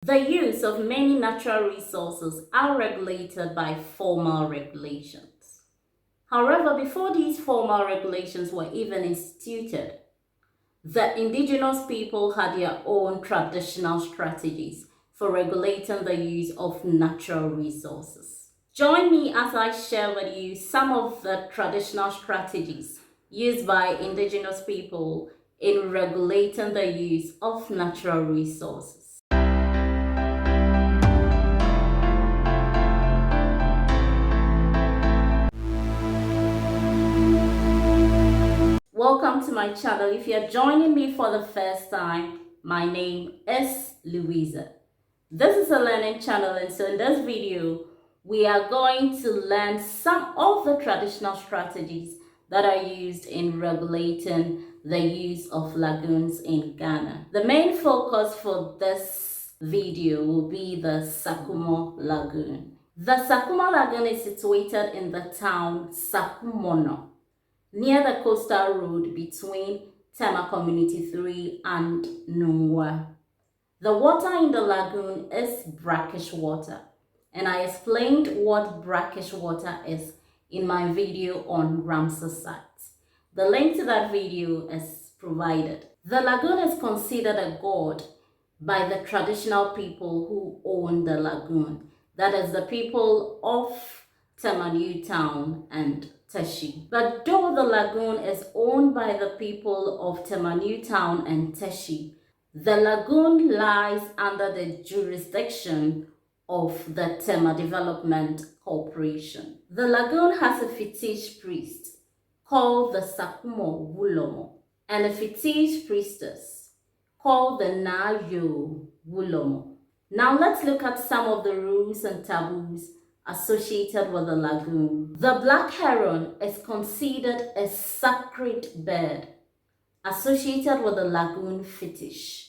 The use of many natural resources are regulated by formal regulations. However, before these formal regulations were even instituted, the indigenous people had their own traditional strategies for regulating the use of natural resources. Join me as I share with you some of the traditional strategies used by indigenous people in regulating the use of natural resources. Welcome to my channel. If you're joining me for the first time, my name is Louisa. This is a learning channel, and so in this video, we are going to learn some of the traditional strategies that are used in regulating the use of lagoons in Ghana. The main focus for this video will be the Sakumo Lagoon. The Sakumo Lagoon is situated in the town Sakumo, near the coastal road between Tema Community 3 and Nungwa. The water in the lagoon is brackish water, and I explained what brackish water is in my video on Ramsar site. The link to that video is provided. The lagoon is considered a god by the traditional people who own the lagoon. That is the people of Tema New Town and Teshi. But though the lagoon is owned by the people of Tema New Town and Teshi, the lagoon lies under the jurisdiction of the Tema Development Corporation. The lagoon has a fetish priest called the Sakumo Wulomo and a fetish priestess called the Nayo Wulomo. Now let's look at some of the rules and taboos associated with the lagoon. The black heron is considered a sacred bird associated with the lagoon fetish,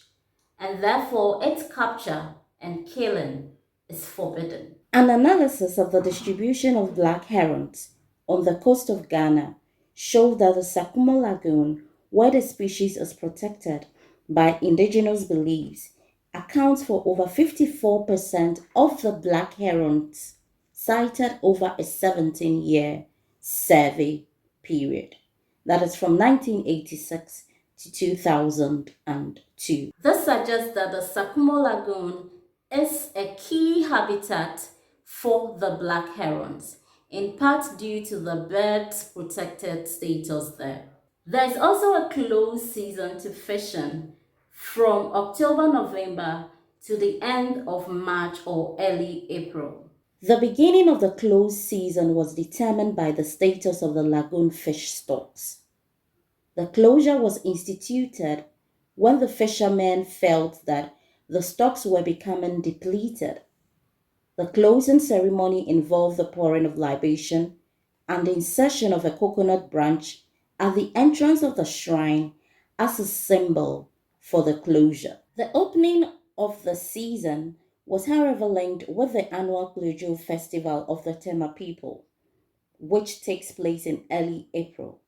and therefore its capture and killing is forbidden. An analysis of the distribution of black herons on the coast of Ghana showed that the Sakumo Lagoon, where the species is protected by indigenous beliefs, accounts for over 54% of the black herons sighted over a 17-year survey period. That is from 1986 to 2002. This suggests that the Sakumo Lagoon is a key habitat for the black herons, in part due to the bird's protected status there. There is also a closed season to fishing from October-November to the end of March or early April. The beginning of the closed season was determined by the status of the lagoon fish stocks. The closure was instituted when the fishermen felt that the stocks were becoming depleted. The closing ceremony involved the pouring of libation and the insertion of a coconut branch at the entrance of the shrine as a symbol for the closure. The opening of the season was however linked with the annual Klejo festival of the Tema people, which takes place in early April.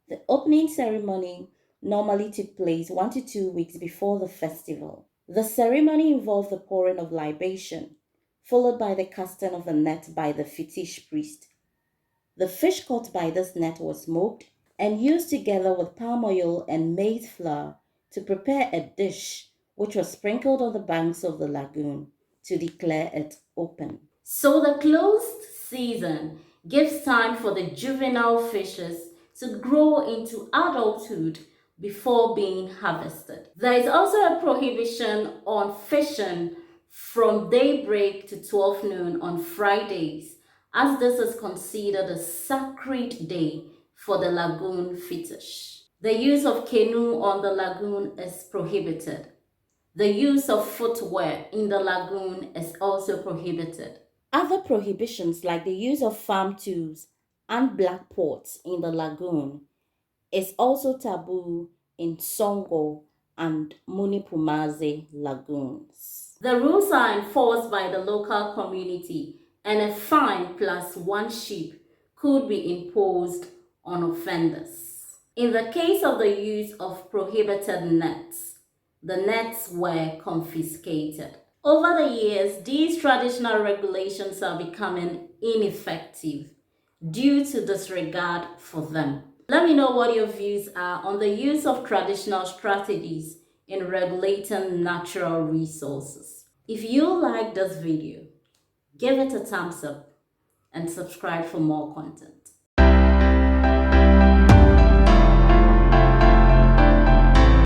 The opening ceremony normally took place 1 to 2 weeks before the festival. The ceremony involved the pouring of libation, followed by the casting of a net by the fetish priest. The fish caught by this net was smoked and used together with palm oil and maize flour to prepare a dish which was sprinkled on the banks of the lagoon to declare it open. So the closed season gives time for the juvenile fishes to grow into adulthood before being harvested. There is also a prohibition on fishing from daybreak to 12 noon on Fridays, as this is considered a sacred day for the lagoon fetish. The use of canoe on the lagoon is prohibited. The use of footwear in the lagoon is also prohibited. Other prohibitions, like the use of farm tools and black pots in the lagoon, is also taboo in Songo and Munipumaze lagoons. The rules are enforced by the local community, and a fine plus one sheep could be imposed on offenders. In the case of the use of prohibited nets, the nets were confiscated. Over the years, these traditional regulations are becoming ineffective due to disregard for them. Let me know what your views are on the use of traditional strategies in regulating natural resources. If you like this video, give it a thumbs up and subscribe for more content.